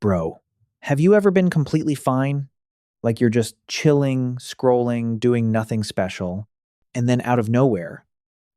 Bro, have you ever been completely fine? Like you're just chilling, scrolling, doing nothing special, and then out of nowhere,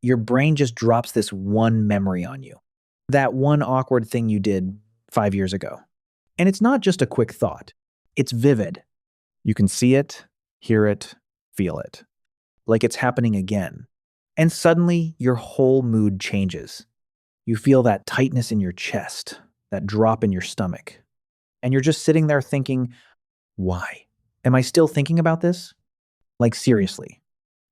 your brain just drops this one memory on you. That one awkward thing you did 5 years ago. And it's not just a quick thought, it's vivid. You can see it, hear it, feel it. Like it's happening again. And suddenly, your whole mood changes. You feel that tightness in your chest, that drop in your stomach. And you're just sitting there thinking, why? Am I still thinking about this? Like, seriously.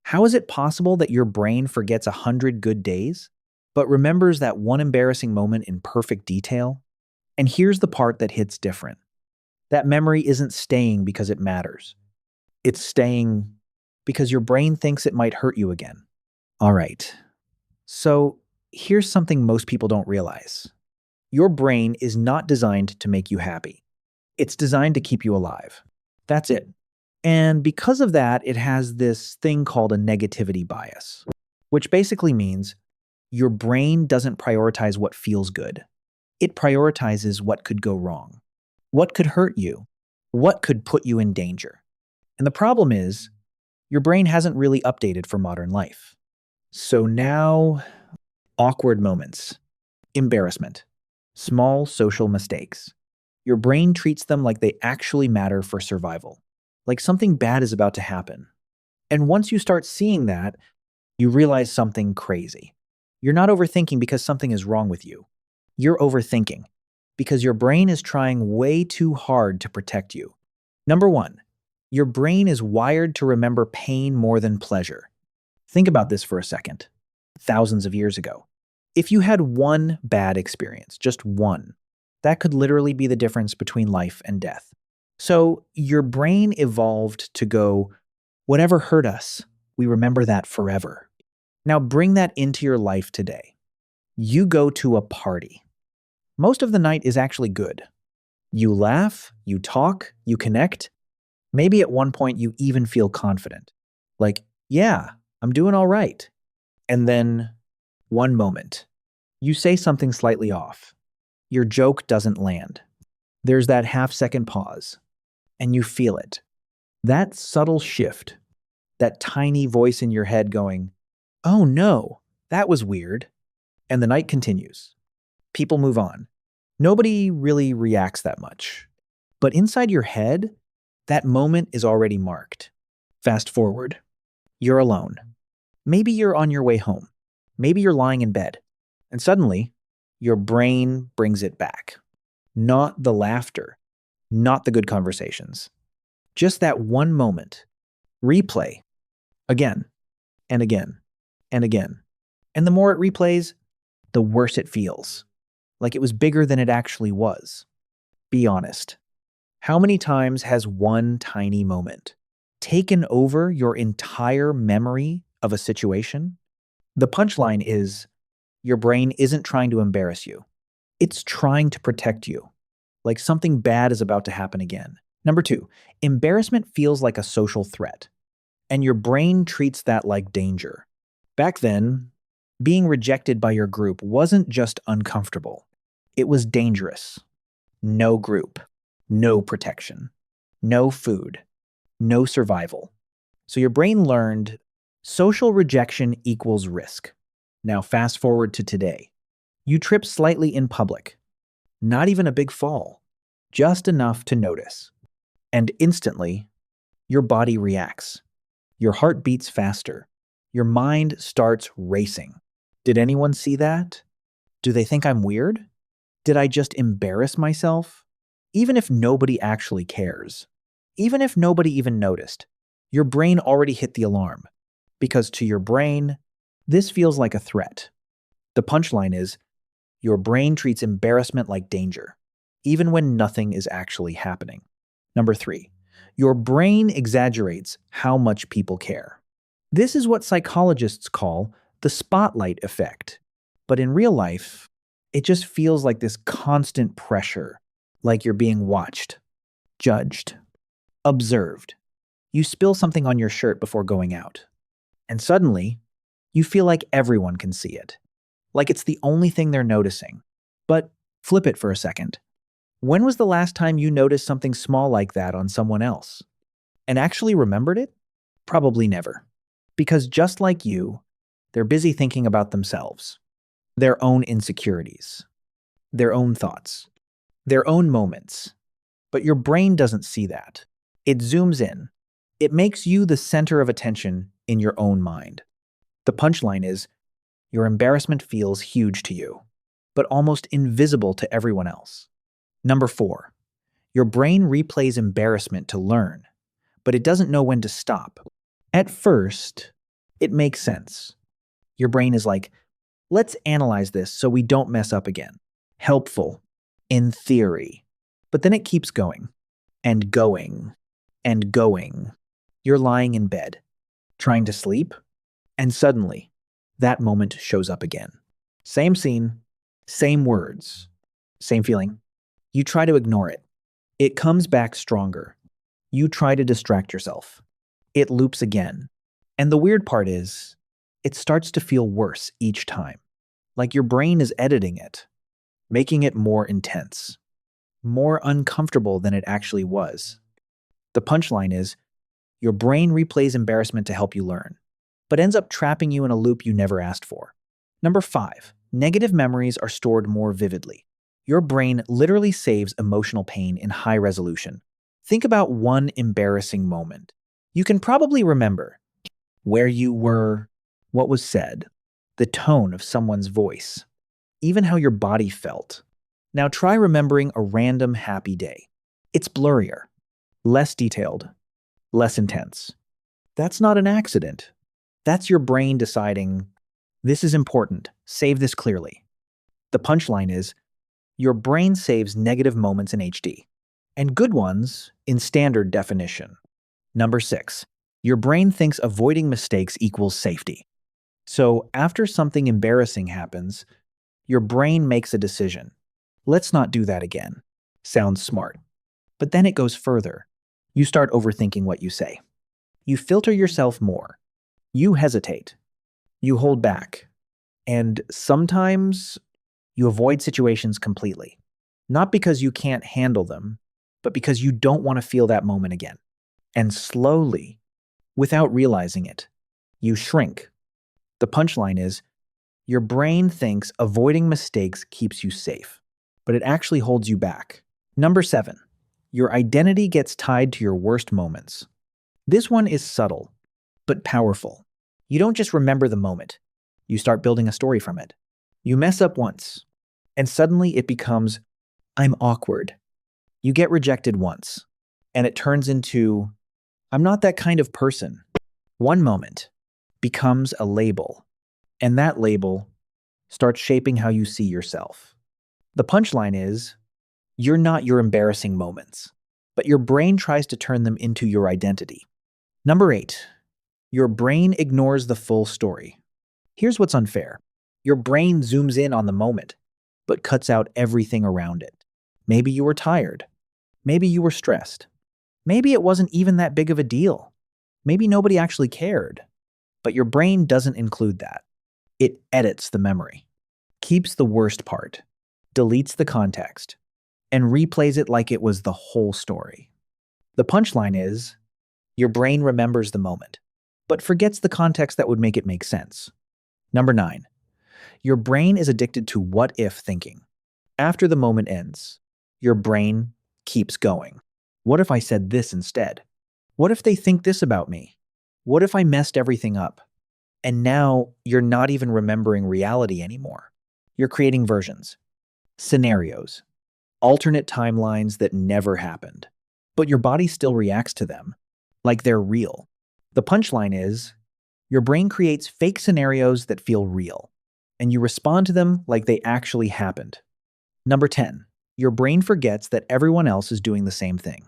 How is it possible that your brain forgets 100 good days, but remembers that one embarrassing moment in perfect detail? And here's the part that hits different. That memory isn't staying because it matters. It's staying because your brain thinks it might hurt you again. All right. So here's something most people don't realize. Your brain is not designed to make you happy. It's designed to keep you alive. That's it. And because of that, it has this thing called a negativity bias, which basically means your brain doesn't prioritize what feels good. It prioritizes what could go wrong, what could hurt you, what could put you in danger. And the problem is, your brain hasn't really updated for modern life. So now, awkward moments, embarrassment, small social mistakes. Your brain treats them like they actually matter for survival, like something bad is about to happen. And once you start seeing that, you realize something crazy. You're not overthinking because something is wrong with you. You're overthinking because your brain is trying way too hard to protect you. Number one, your brain is wired to remember pain more than pleasure. Think about this for a second. Thousands of years ago, if you had one bad experience, just one, that could literally be the difference between life and death. So your brain evolved to go, whatever hurt us, we remember that forever. Now bring that into your life today. You go to a party. Most of the night is actually good. You laugh, you talk, you connect. Maybe at one point you even feel confident. Like, yeah, I'm doing all right. And then, one moment, you say something slightly off. Your joke doesn't land. There's that half-second pause, and you feel it. That subtle shift, that tiny voice in your head going, oh no, that was weird. And the night continues. People move on. Nobody really reacts that much. But inside your head, that moment is already marked. Fast forward. You're alone. Maybe you're on your way home. Maybe you're lying in bed. And suddenly, your brain brings it back. Not the laughter, not the good conversations. Just that one moment. Replay. Again, and again, and again. And the more it replays, the worse it feels. Like it was bigger than it actually was. Be honest. How many times has one tiny moment taken over your entire memory of a situation? The punchline is, your brain isn't trying to embarrass you. It's trying to protect you. Like something bad is about to happen again. Number two, embarrassment feels like a social threat. And your brain treats that like danger. Back then, being rejected by your group wasn't just uncomfortable. It was dangerous. No group, no protection, no food, no survival. So your brain learned social rejection equals risk. Now fast forward to today. You trip slightly in public. Not even a big fall. Just enough to notice. And instantly, your body reacts. Your heart beats faster. Your mind starts racing. Did anyone see that? Do they think I'm weird? Did I just embarrass myself? Even if nobody actually cares. Even if nobody even noticed. Your brain already hit the alarm. Because to your brain, this feels like a threat. The punchline is, your brain treats embarrassment like danger, even when nothing is actually happening. Number three, your brain exaggerates how much people care. This is what psychologists call the spotlight effect. But in real life, it just feels like this constant pressure, like you're being watched, judged, observed. You spill something on your shirt before going out. And suddenly, you feel like everyone can see it. Like it's the only thing they're noticing. But flip it for a second. When was the last time you noticed something small like that on someone else and actually remembered it? Probably never. Because just like you, they're busy thinking about themselves, their own insecurities, their own thoughts, their own moments. But your brain doesn't see that. It zooms in. It makes you the center of attention in your own mind. The punchline is, your embarrassment feels huge to you, but almost invisible to everyone else. Number 4, your brain replays embarrassment to learn, but it doesn't know when to stop. At first, it makes sense. Your brain is like, let's analyze this so we don't mess up again. Helpful, in theory. But then it keeps going, and going, and going. You're lying in bed, trying to sleep, and suddenly, that moment shows up again. Same scene, same words, same feeling. You try to ignore it. It comes back stronger. You try to distract yourself. It loops again. And the weird part is, it starts to feel worse each time. Like your brain is editing it, making it more intense, more uncomfortable than it actually was. The punchline is, your brain replays embarrassment to help you learn, but ends up trapping you in a loop you never asked for. Number 5, negative memories are stored more vividly. Your brain literally saves emotional pain in high resolution. Think about one embarrassing moment. You can probably remember where you were, what was said, the tone of someone's voice, even how your body felt. Now try remembering a random happy day. It's blurrier, less detailed, less intense. That's not an accident. That's your brain deciding, this is important, save this clearly. The punchline is, your brain saves negative moments in HD, and good ones in standard definition. Number 6, your brain thinks avoiding mistakes equals safety. So after something embarrassing happens, your brain makes a decision. Let's not do that again. Sounds smart. But then it goes further. You start overthinking what you say. You filter yourself more. You hesitate. You hold back. And sometimes you avoid situations completely. Not because you can't handle them, but because you don't want to feel that moment again. And slowly, without realizing it, you shrink. The punchline is, your brain thinks avoiding mistakes keeps you safe, but it actually holds you back. Number 7, your identity gets tied to your worst moments. This one is subtle, but powerful. You don't just remember the moment. You start building a story from it. You mess up once, and suddenly it becomes, I'm awkward. You get rejected once, and it turns into, I'm not that kind of person. One moment becomes a label, and that label starts shaping how you see yourself. The punchline is, you're not your embarrassing moments, but your brain tries to turn them into your identity. Number 8, your brain ignores the full story. Here's what's unfair. Your brain zooms in on the moment, but cuts out everything around it. Maybe you were tired. Maybe you were stressed. Maybe it wasn't even that big of a deal. Maybe nobody actually cared. But your brain doesn't include that. It edits the memory, keeps the worst part, deletes the context, and replays it like it was the whole story. The punchline is, your brain remembers the moment, but forgets the context that would make it make sense. Number 9, your brain is addicted to what-if thinking. After the moment ends, your brain keeps going. What if I said this instead? What if they think this about me? What if I messed everything up? And now you're not even remembering reality anymore. You're creating versions, scenarios, alternate timelines that never happened. But your body still reacts to them like they're real. The punchline is, your brain creates fake scenarios that feel real, and you respond to them like they actually happened. Number 10, your brain forgets that everyone else is doing the same thing.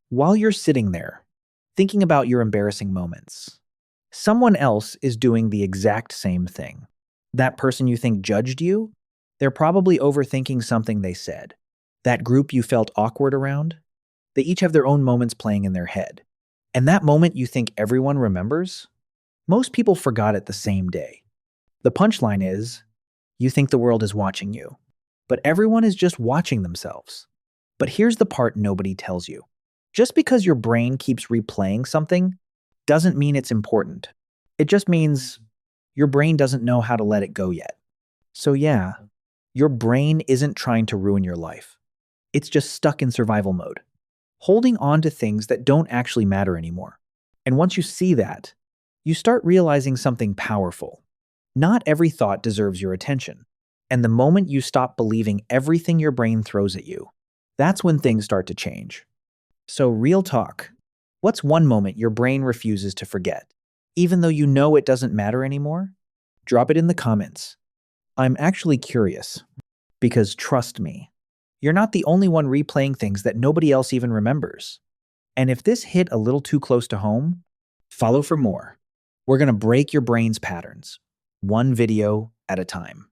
While you're sitting there, thinking about your embarrassing moments, someone else is doing the exact same thing. That person you think judged you, they're probably overthinking something they said. That group you felt awkward around, they each have their own moments playing in their head. And that moment you think everyone remembers, most people forgot it the same day. The punchline is, you think the world is watching you, but everyone is just watching themselves. But here's the part nobody tells you. Just because your brain keeps replaying something doesn't mean it's important. It just means your brain doesn't know how to let it go yet. So yeah, your brain isn't trying to ruin your life. It's just stuck in survival mode, holding on to things that don't actually matter anymore. And once you see that, you start realizing something powerful. Not every thought deserves your attention. And the moment you stop believing everything your brain throws at you, that's when things start to change. So, real talk. What's one moment your brain refuses to forget, even though you know it doesn't matter anymore? Drop it in the comments. I'm actually curious, because trust me, you're not the only one replaying things that nobody else even remembers. And if this hit a little too close to home, follow for more. We're going to break your brain's patterns, one video at a time.